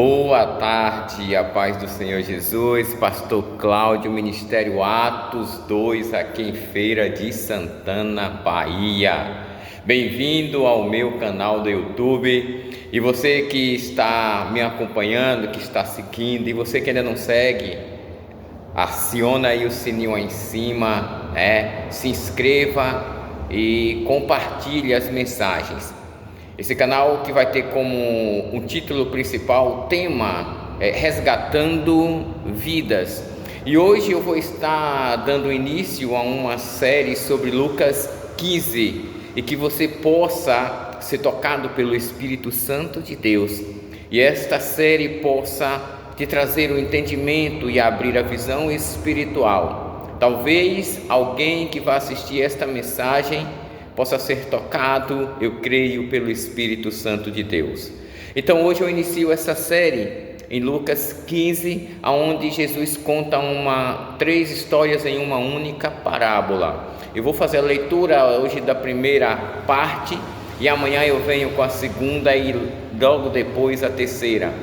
Boa tarde, a paz do Senhor Jesus, Pastor Cláudio, Ministério Atos 2, aqui em Feira de Santana, Bahia. Bem-vindo ao meu canal do YouTube. E você que está me acompanhando, que está seguindo, e você que ainda não segue, aciona aí o sininho aí em cima, se inscreva e compartilhe as mensagens. Esse canal que vai ter como um título principal o tema Resgatando Vidas. E hoje eu vou estar dando início a uma série sobre Lucas 15 e que você possa ser tocado pelo Espírito Santo de Deus e esta série possa te trazer o entendimento e abrir a visão espiritual. Talvez alguém que vai assistir esta mensagem possa ser tocado, eu creio, pelo Espírito Santo de Deus. Então hoje eu inicio essa série em Lucas 15, onde Jesus conta três histórias em uma única parábola. Eu vou fazer a leitura hoje da primeira parte e amanhã eu venho com a segunda e logo depois a terceira.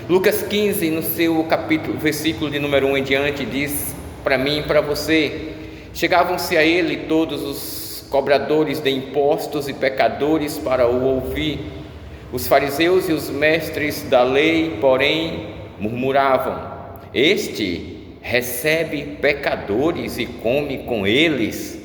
Lucas 15, no seu capítulo, versículo de número 1 em diante, diz para mim e para você: chegavam-se a ele todos os cobradores de impostos e pecadores para o ouvir. Os fariseus e os mestres da lei, porém, murmuravam: este recebe pecadores e come com eles.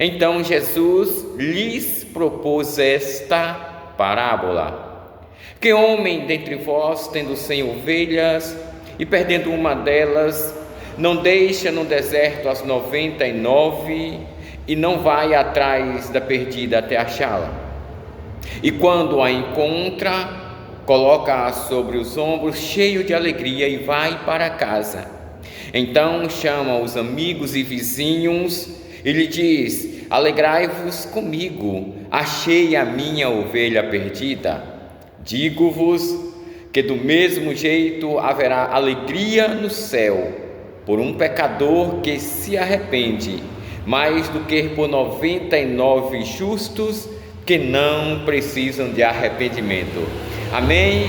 Então Jesus lhes propôs esta parábola: que homem dentre vós, tendo 100 ovelhas e perdendo uma delas, não deixa no deserto as 99 e não vai atrás da perdida até achá-la? E quando a encontra, coloca-a sobre os ombros, cheio de alegria, e vai para casa. Então chama os amigos e vizinhos e lhe diz: alegrai-vos comigo, achei a minha ovelha perdida. Digo-vos que do mesmo jeito haverá alegria no céu por um pecador que se arrepende, mais do que por 99 justos que não precisam de arrependimento. Amém?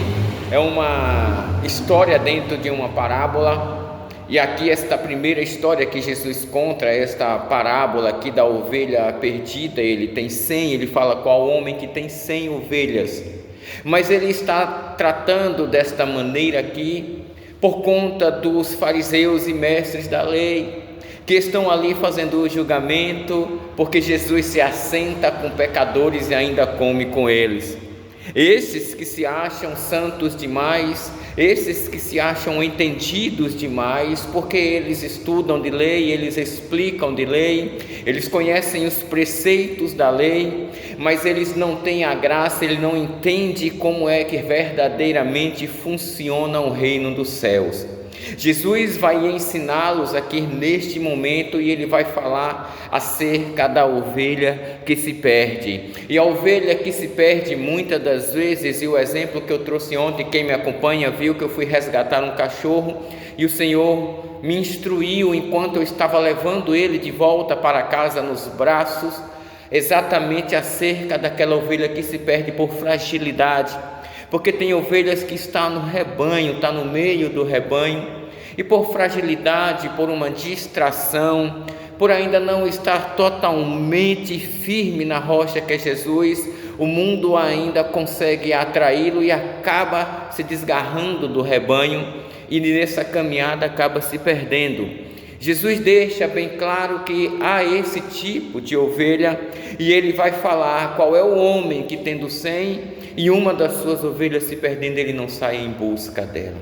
É uma história dentro de uma parábola. E aqui esta primeira história que Jesus conta, esta parábola aqui da ovelha perdida, ele tem 100, ele fala qual homem que tem 100 ovelhas. Mas ele está tratando desta maneira aqui por conta dos fariseus e mestres da lei, que estão ali fazendo o julgamento, porque Jesus se assenta com pecadores e ainda come com eles. Esses que se acham santos demais, esses que se acham entendidos demais, porque eles estudam de lei, eles explicam de lei, eles conhecem os preceitos da lei, mas eles não têm a graça, eles não entendem como é que verdadeiramente funciona o reino dos céus. Jesus vai ensiná-los aqui neste momento e ele vai falar acerca da ovelha que se perde. E a ovelha que se perde muitas das vezes, e o exemplo que eu trouxe ontem, quem me acompanha viu que eu fui resgatar um cachorro e o Senhor me instruiu enquanto eu estava levando ele de volta para casa nos braços, exatamente acerca daquela ovelha que se perde por fragilidade. Porque tem ovelhas que estão no rebanho, está no meio do rebanho, e por fragilidade, por uma distração, por ainda não estar totalmente firme na rocha que é Jesus, o mundo ainda consegue atraí-lo e acaba se desgarrando do rebanho, e nessa caminhada acaba se perdendo. Jesus deixa bem claro que há esse tipo de ovelha, e ele vai falar qual é o homem que, tendo 100 e uma das suas ovelhas se perdendo, ele não sai em busca dela.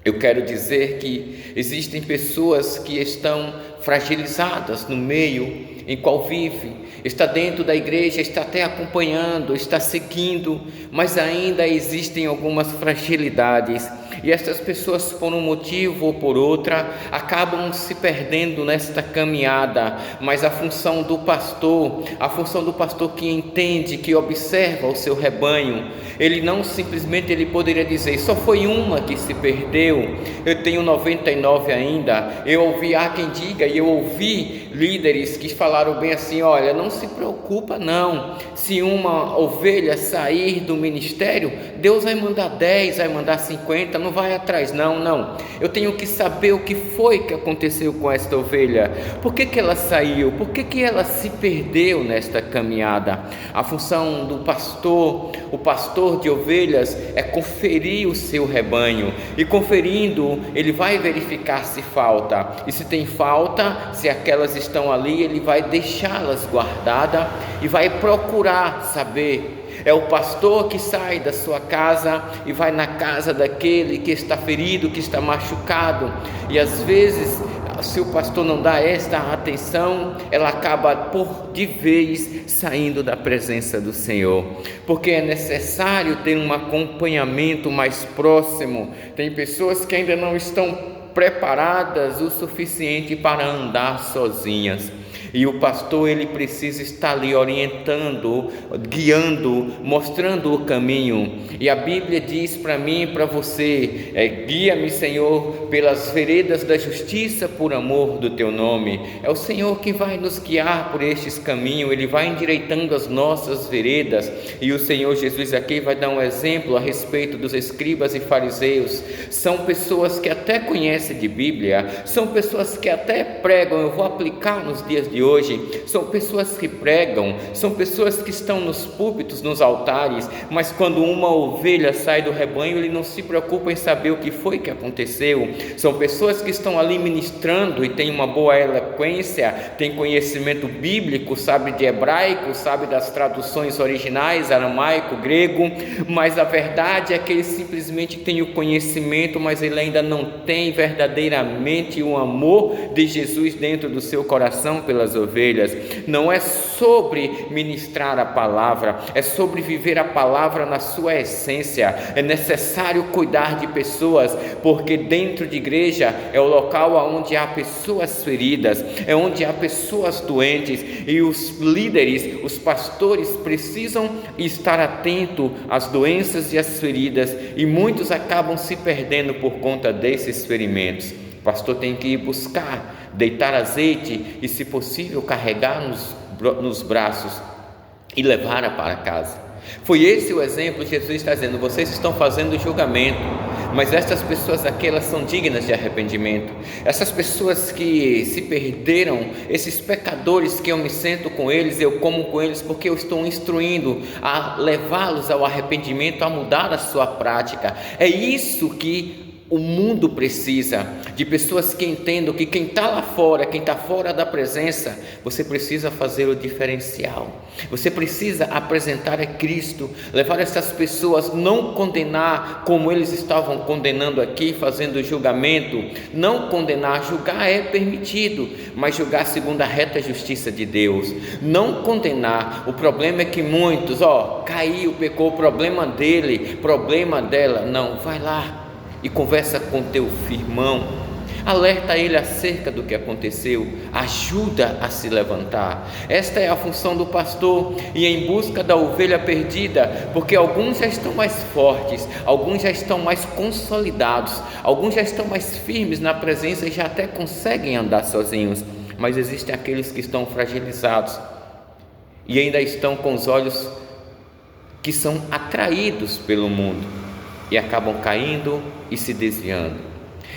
Eu quero dizer que existem pessoas que estão fragilizadas no meio em qual vive, está dentro da igreja, está até acompanhando, está seguindo, mas ainda existem algumas fragilidades. e essas pessoas, por um motivo ou por outra, acabam se perdendo nesta caminhada. Mas a função do pastor que entende, que observa o seu rebanho, ele não simplesmente ele poderia dizer: só foi uma que se perdeu, eu tenho 99 ainda. Há quem diga, e eu ouvi líderes que falaram bem assim: olha, não se preocupa não, se uma ovelha sair do ministério, Deus vai mandar 10, vai mandar 50, não vai atrás não, eu tenho que saber o que foi que aconteceu com esta ovelha, por que ela saiu, por que ela se perdeu nesta caminhada. A função do pastor, o pastor de ovelhas, é conferir o seu rebanho, e conferindo, ele vai verificar se falta, e se tem falta, se aquelas estão ali, ele vai deixá-las guardadas e vai procurar saber. É o pastor que sai da sua casa e vai na casa daquele que está ferido, que está machucado, e às vezes, se o pastor não dá esta atenção, ela acaba de vez saindo da presença do Senhor, porque é necessário ter um acompanhamento mais próximo. Tem pessoas que ainda não estão preparadas o suficiente para andar sozinhas, e o pastor ele precisa estar ali orientando, guiando, mostrando o caminho. E a Bíblia diz para mim e para você: guia-me, Senhor, pelas veredas da justiça, por amor do teu nome. É o Senhor que vai nos guiar por estes caminhos, ele vai endireitando as nossas veredas. E o Senhor Jesus aqui vai dar um exemplo a respeito dos escribas e fariseus. São pessoas que até conhecem de Bíblia, são pessoas que até pregam, eu vou aplicar nos dias de hoje, são pessoas que pregam, são pessoas que estão nos púlpitos, nos altares, mas quando uma ovelha sai do rebanho, ele não se preocupa em saber o que foi que aconteceu. São pessoas que estão ali ministrando e têm uma boa eloquência, têm conhecimento bíblico, sabe de hebraico, sabe das traduções originais, aramaico, grego, mas a verdade é que ele simplesmente tem o conhecimento, mas ele ainda não tem verdadeiramente o amor de Jesus dentro do seu coração pelas ovelhas. Não é sobre ministrar a palavra, é sobre viver a palavra na sua essência. É necessário cuidar de pessoas, porque dentro de igreja é o local onde há pessoas feridas, é onde há pessoas doentes, e os líderes, os pastores precisam estar atentos às doenças e às feridas, e muitos acabam se perdendo por conta desses ferimentos. O pastor tem que ir buscar, deitar azeite e, se possível, carregar nos braços e levar para casa. Foi esse o exemplo que Jesus está dizendo: vocês estão fazendo julgamento, mas estas pessoas aqui, elas são dignas de arrependimento. Essas pessoas que se perderam, esses pecadores que eu me sento com eles, eu como com eles, porque eu estou instruindo a levá-los ao arrependimento, a mudar a sua prática. É isso que o mundo precisa, de pessoas que entendam que quem está lá fora, quem está fora da presença, você precisa fazer o diferencial, você precisa apresentar a Cristo, levar essas pessoas, não condenar como eles estavam condenando aqui, fazendo julgamento. Não condenar, julgar é permitido, mas julgar segundo a reta justiça de Deus. Não condenar, o problema é que muitos, caiu, pecou, problema dele, problema dela. Não, vai lá e conversa com teu irmão, alerta ele acerca do que aconteceu, ajuda a se levantar. Esta é a função do pastor, e em busca da ovelha perdida, porque alguns já estão mais fortes, alguns já estão mais consolidados, alguns já estão mais firmes na presença e já até conseguem andar sozinhos, mas existem aqueles que estão fragilizados e ainda estão com os olhos que são atraídos pelo mundo e acabam caindo e se desviando.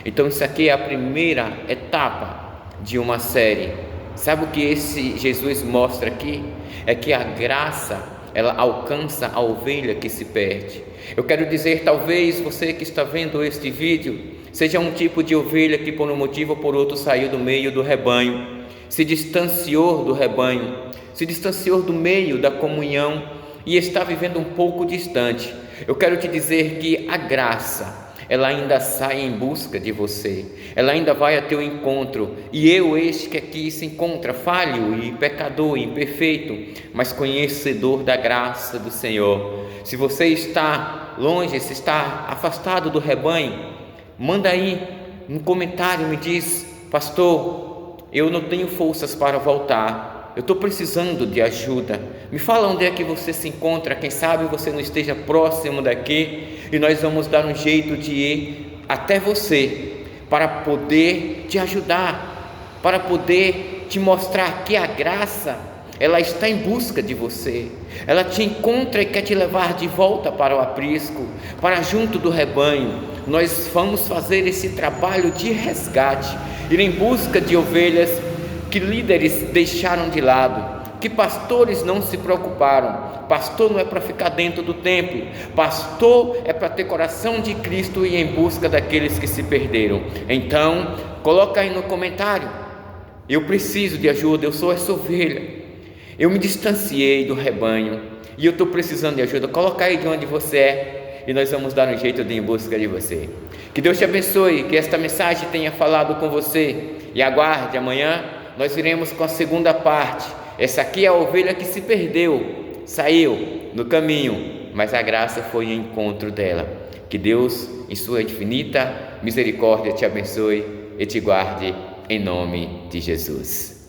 Então isso aqui é a primeira etapa de uma série. Sabe o que esse Jesus mostra aqui? É que a graça, ela alcança a ovelha que se perde. Eu quero dizer, talvez você que está vendo este vídeo seja um tipo de ovelha que por um motivo ou por outro saiu do meio do rebanho, se distanciou do rebanho, se distanciou do meio da comunhão e está vivendo um pouco distante. Eu quero te dizer que a graça, ela ainda sai em busca de você, ela ainda vai ao teu encontro. E eu, este que aqui se encontra, falho e pecador, imperfeito, mas conhecedor da graça do Senhor. Se você está longe, se está afastado do rebanho, manda aí um comentário, me diz: pastor, eu não tenho forças para voltar, eu estou precisando de ajuda. Me fala onde é que você se encontra, quem sabe você não esteja próximo daqui, e nós vamos dar um jeito de ir até você, para poder te ajudar, para poder te mostrar que a graça, ela está em busca de você, ela te encontra e quer te levar de volta para o aprisco, para junto do rebanho. Nós vamos fazer esse trabalho de resgate, ir em busca de ovelhas que líderes deixaram de lado, que pastores não se preocuparam. Pastor não é para ficar dentro do templo, pastor é para ter coração de Cristo e ir em busca daqueles que se perderam. Então, coloca aí no comentário: eu preciso de ajuda, eu sou essa ovelha, eu me distanciei do rebanho e eu estou precisando de ajuda. Coloca aí de onde você é e nós vamos dar um jeito de ir em busca de você. Que Deus te abençoe, que esta mensagem tenha falado com você, e aguarde, amanhã nós iremos com a segunda parte. Essa aqui é a ovelha que se perdeu, saiu no caminho, mas a graça foi em encontro dela. Que Deus, em sua infinita misericórdia, te abençoe e te guarde, em nome de Jesus.